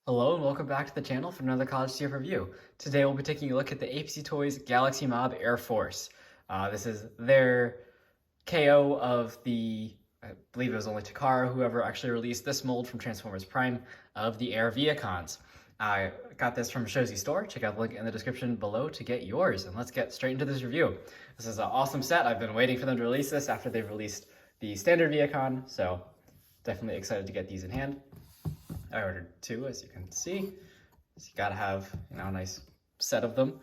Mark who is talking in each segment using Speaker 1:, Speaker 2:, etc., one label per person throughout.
Speaker 1: Hello and welcome back to the channel for another college tier review. Today we'll be taking a look at the APC Toys Galaxy Mob Airforce. This is their KO of the, I believe it was only Takara, whoever actually released this mold from Transformers Prime of the Air Vehicons. I got this from Shozy Store. Check out the link in the description below to get yours, and let's get straight into this review. This is an awesome set. I've been waiting for them to release this after they've released the standard Vehicon, so definitely excited to get these in hand. I ordered two, as you can see. So you gotta have, a nice set of them.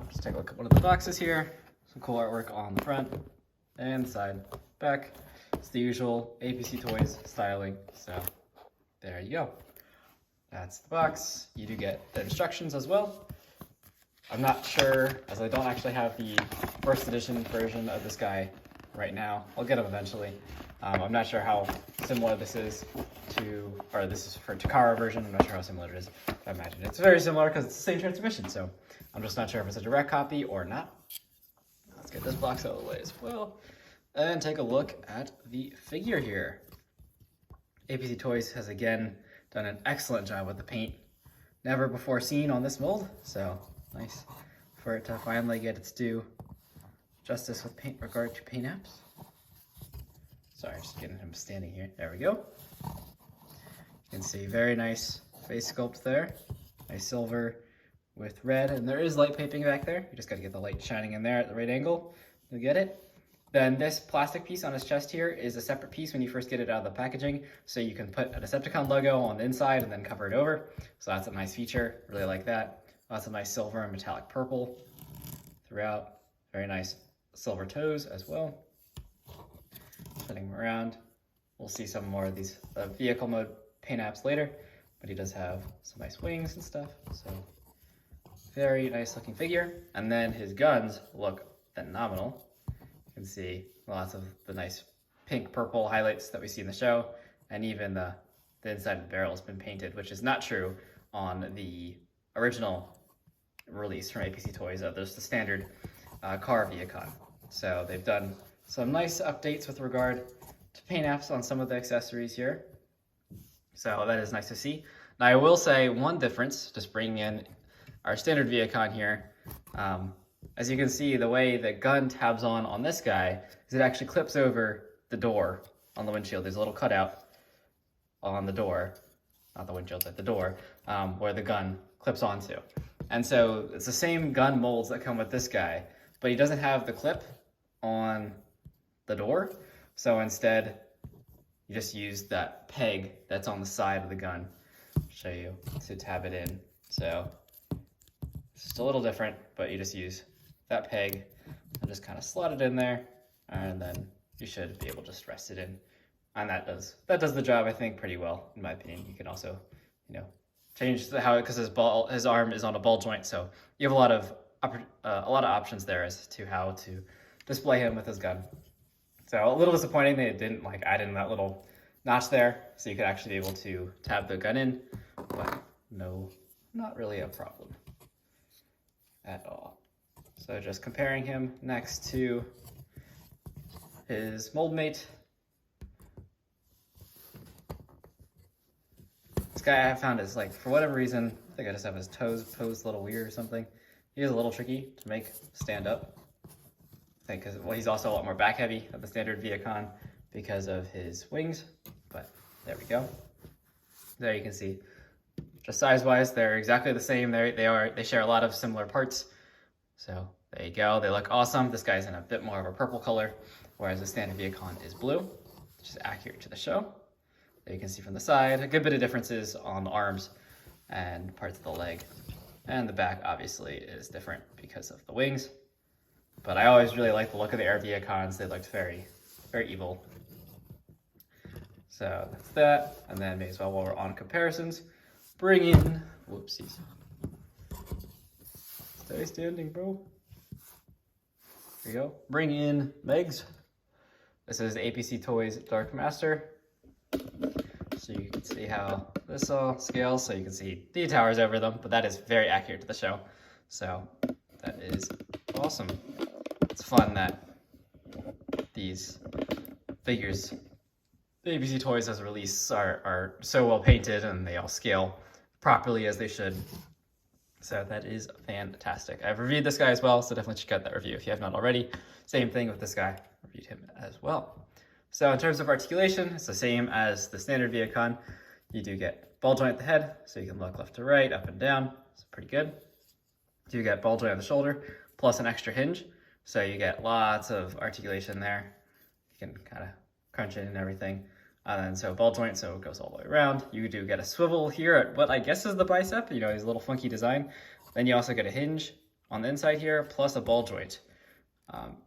Speaker 1: Just take a look at one of the boxes here. Some cool artwork on the front and the side, back. It's the usual APC Toys styling. So there you go. That's the box. You do get the instructions as well. I'm not sure, as I don't actually have the first edition version of this guy right now. I'll get them eventually. I'm not sure how similar this is to, or this is for Takara version. I'm not sure how similar it is. I imagine it's very similar because it's the same transmission. So I'm just not sure if it's a direct copy or not. Let's get this box out of the way as well and take a look at the figure here. APC Toys has again done an excellent job with the paint. Never before seen on this mold. So nice for it to finally get its due justice with regard to paint apps. Sorry, just getting him standing here. There we go. You can see very nice face sculpt there. Nice silver with red, and there is light piping back there. You just got to get the light shining in there at the right angle. You'll get it. Then this plastic piece on his chest here is a separate piece when you first get it out of the packaging, so you can put a Decepticon logo on the inside and then cover it over. So that's a nice feature. Really like that. Lots of nice silver and metallic purple throughout. Very nice silver toes as well. Spinning him around. We'll see some more of these vehicle mode paint apps later, but he does have some nice wings and stuff. So very nice looking figure. And then his guns look phenomenal. You can see lots of the nice pink purple highlights that we see in the show, and even the inside of the barrel has been painted, which is not true on the original release from APC Toys. There's the standard car Vehicon. So they've done some nice updates with regard to paint apps on some of the accessories here. So that is nice to see. Now I will say one difference, just bringing in our standard Vehicon here. As you can see, the way the gun tabs on this guy is it actually clips over the door on the windshield. There's a little cutout on the door, not the windshield, but the door, where the gun clips onto. And so it's the same gun molds that come with this guy, but he doesn't have the clip on the door. So instead, you just use that peg that's on the side of the gun. I'll show you to tab it in. So it's just a little different, but you just use that peg and just kind of slot it in there, and then you should be able to just rest it in. And that does the job, I think, pretty well, in my opinion. You can also, change because his arm is on a ball joint, so you have a lot of options there as to how to display him with his gun. So a little disappointing they didn't add in that little notch there, so you could actually be able to tab the gun in, but no, not really a problem at all. So just comparing him next to his mold mate. This guy I found is for whatever reason, I think I just have his toes posed a little weird or something. He is a little tricky to make stand up. I think because he's also a lot more back heavy than the standard Vehicon because of his wings, but there we go. There you can see, just size wise, they're exactly the same. They share a lot of similar parts. So there you go. They look awesome. This guy's in a bit more of a purple color, whereas the standard Vehicon is blue, which is accurate to the show. There you can see from the side, a good bit of differences on the arms and parts of the leg. And the back obviously is different because of the wings. But I always really like the look of the Air Vehicons. They looked very, very evil. So that's that. And then may as well, while we're on comparisons, bring in, whoopsies. Stay standing, bro. There you go. Bring in Megs. This is APC Toys Dark Master. So you can see how this all scales. So you can see the towers over them, but that is very accurate to the show. So that is awesome. It's fun that these figures the APC Toys as a release are so well painted and they all scale properly as they should. So that is fantastic. I've reviewed this guy as well, so definitely check out that review if you have not already. Same thing with this guy, reviewed him as well. So in terms of articulation, it's the same as the standard Vehicon. You do get ball joint at the head, so you can look left to right, up and down. It's pretty good. You get ball joint on the shoulder, plus an extra hinge. So you get lots of articulation there. You can kind of crunch it and everything. And then so ball joint, so it goes all the way around. You do get a swivel here at what I guess is the bicep, you know, his little funky design. Then you also get a hinge on the inside here, plus a ball joint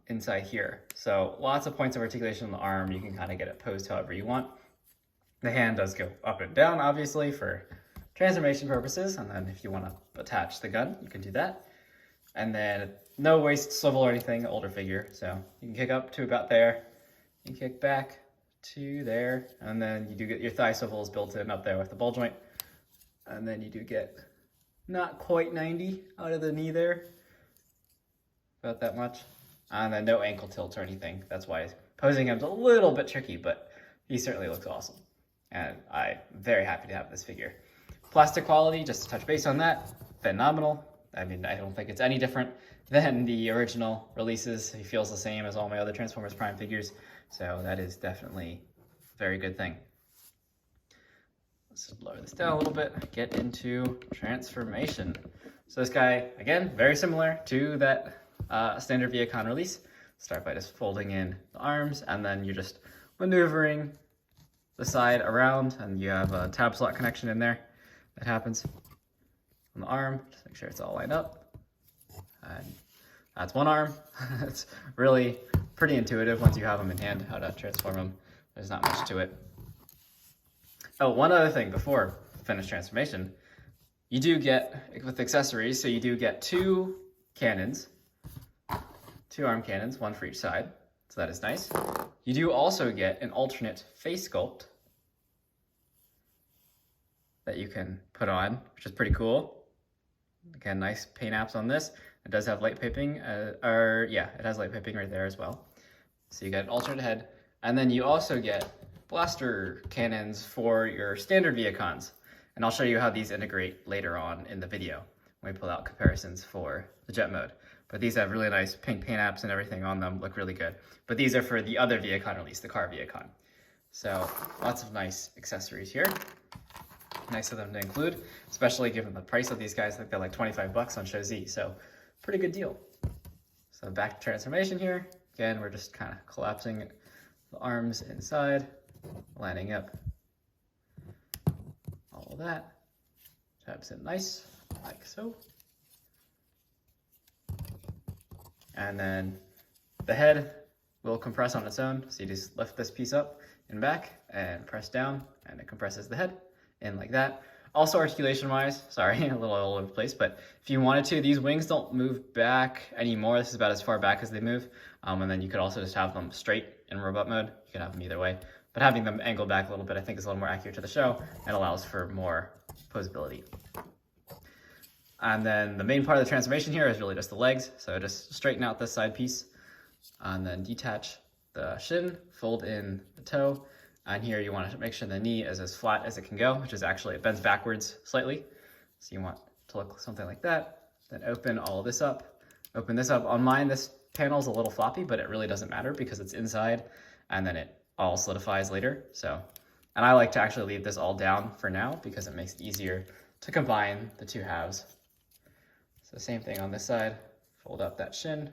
Speaker 1: inside here. So lots of points of articulation on the arm. You can kind of get it posed however you want. The hand does go up and down, obviously, for transformation purposes. And then if you want to attach the gun, you can do that. And then no waist swivel or anything, older figure. So you can kick up to about there. You can kick back to there, and then you do get your thigh swivels built in up there with the ball joint, and then you do get not quite 90 out of the knee there, about that much, and then no ankle tilt or anything. That's why posing him's a little bit tricky, but he certainly looks awesome, and I'm very happy to have this figure. Plastic quality, just to touch base on that, phenomenal. I mean, I don't think it's any different than the original releases. He feels the same as all my other Transformers Prime figures. So that is definitely a very good thing. Let's just lower this down a little bit, get into transformation. So this guy, again, very similar to that standard Vehicon release. Start by just folding in the arms, and then you're just maneuvering the side around, and you have a tab slot connection in there that happens on the arm. Just make sure it's all lined up. And that's one arm. It's really pretty intuitive once you have them in hand, how to transform them. There's not much to it. Oh, one other thing before finish transformation, you do get, with accessories, so you do get two cannons, two arm cannons, one for each side, so that is nice. You do also get an alternate face sculpt that you can put on, which is pretty cool. Again, nice paint apps on this. It does have light piping, it has light piping right there as well. So you get an alternate head, and then you also get blaster cannons for your standard Vehicons. And I'll show you how these integrate later on in the video when we pull out comparisons for the jet mode. But these have really nice pink paint apps and everything on them, look really good. But these are for the other Vehicon release, the car Vehicon. So lots of nice accessories here. Nice of them to include, especially given the price of these guys. I think they're like 25 bucks on Show Z, so pretty good deal. So back to transformation here. Again, we're just kind of collapsing the arms inside, lining up all of that. Tabs in nice, like so. And then the head will compress on its own. So you just lift this piece up and back and press down, and it compresses the head in like that. Also articulation wise, sorry, a little all over the place, but if you wanted to, these wings don't move back anymore. This is about as far back as they move. And then you could also just have them straight in robot mode. You can have them either way, but having them angled back a little bit, I think is a little more accurate to the show and allows for more posability. And then the main part of the transformation here is really just the legs. So just straighten out this side piece and then detach the shin, fold in the toe. And here you want to make sure the knee is as flat as it can go, which is actually, it bends backwards slightly. So you want to look something like that. Then open all this up. Open this up. On mine, this panel is a little floppy, but it really doesn't matter because it's inside and then it all solidifies later. So, and I like to actually leave this all down for now because it makes it easier to combine the two halves. So same thing on this side. Fold up that shin,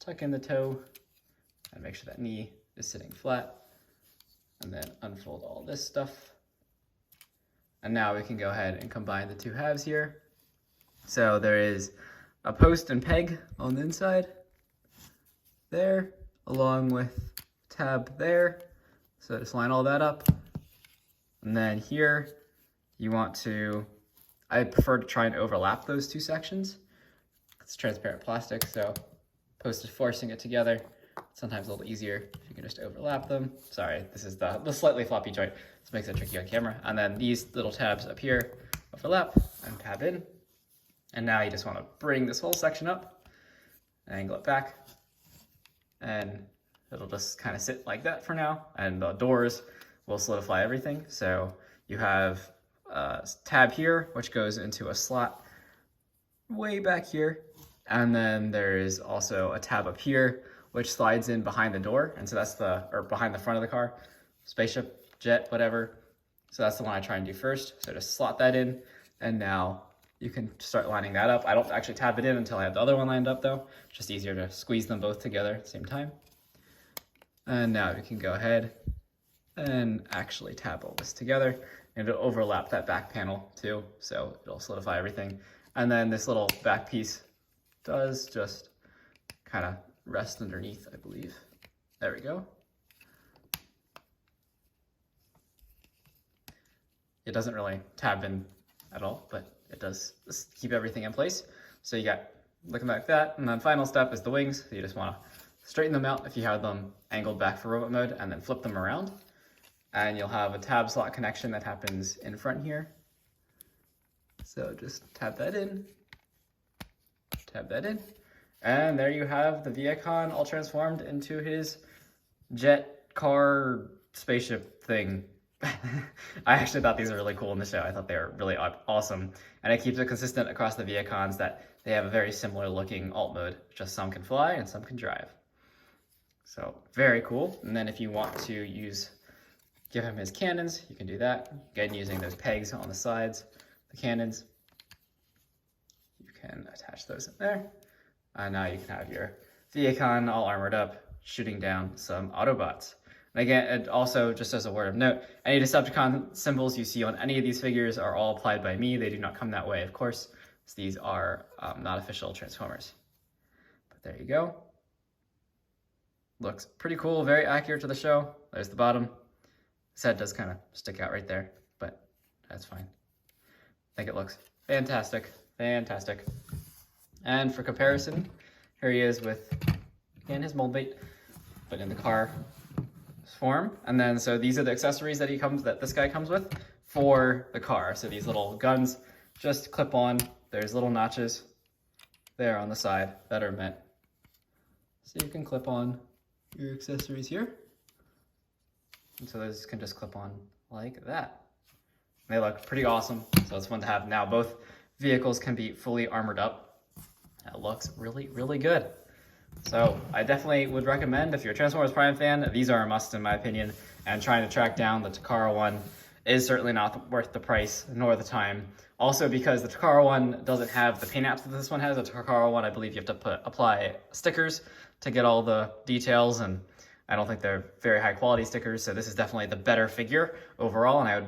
Speaker 1: tuck in the toe, and make sure that knee is sitting flat. And then unfold all this stuff. And now we can go ahead and combine the two halves here. So there is a post and peg on the inside there, along with tab there. So just line all that up. And then here you want to, I prefer to try and overlap those two sections. It's transparent plastic, so post is forcing it together. Sometimes a little easier if you can just overlap them. Sorry, this is the slightly floppy joint. This makes it tricky on camera. And then these little tabs up here overlap and tab in. And now you just want to bring this whole section up and angle it back. And it'll just kind of sit like that for now. And the doors will solidify everything. So you have a tab here, which goes into a slot way back here. And then there's also a tab up here, which slides in behind the door. And so that's or behind the front of the car, spaceship, jet, whatever. So that's the one I try and do first. So just slot that in, and now you can start lining that up. I don't actually tab it in until I have the other one lined up though. It's just easier to squeeze them both together at the same time. And now we can go ahead and actually tab all this together, and it'll overlap that back panel too, so it'll solidify everything. And then this little back piece does just kind of rest underneath, I believe. There we go. It doesn't really tab in at all, but it does just keep everything in place. So you got looking like that. And then final step is the wings. You just want to straighten them out if you have them angled back for robot mode, and then flip them around. And you'll have a tab slot connection that happens in front here. So just tab that in, and there you have the Vehicon all transformed into his jet car spaceship thing. I actually thought these were really cool in the show. I thought they were really awesome. And it keeps it consistent across the Vehicons that they have a very similar looking alt mode, just some can fly and some can drive. So very cool. And then if you want to give him his cannons, you can do that. Again, using those pegs on the sides, the cannons. You can attach those in there. And now you can have your Vehicon all armored up, shooting down some Autobots. And again, and also just as a word of note, any Decepticon symbols you see on any of these figures are all applied by me. They do not come that way, of course. So these are not official Transformers. But there you go. Looks pretty cool, very accurate to the show. There's the bottom. His head does kind of stick out right there, but that's fine. I think it looks fantastic, fantastic. And for comparison, here he is with, again, his mold bait, but in the car form. And then, so these are the accessories that this guy comes with for the car. So these little guns just clip on. There's little notches there on the side that are meant so you can clip on your accessories here. And so those can just clip on like that. They look pretty awesome, so it's fun to have. Now both vehicles can be fully armored up. It looks really, really good. So I definitely would recommend, if you're a Transformers Prime fan, these are a must in my opinion, and trying to track down the Takara one is certainly not worth the price nor the time. Also because the Takara one doesn't have the paint apps that this one has. The Takara one, I believe you have to apply stickers to get all the details, and I don't think they're very high quality stickers, so this is definitely the better figure overall, and I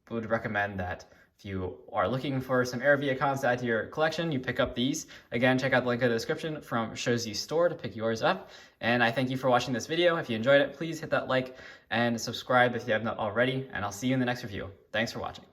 Speaker 1: would recommend that if you are looking for some Air Vehicons to add to your collection, you pick up these. Again, check out the link in the description from Showzy's store to pick yours up. And I thank you for watching this video. If you enjoyed it, please hit that like and subscribe if you have not already, and I'll see you in the next review. Thanks for watching.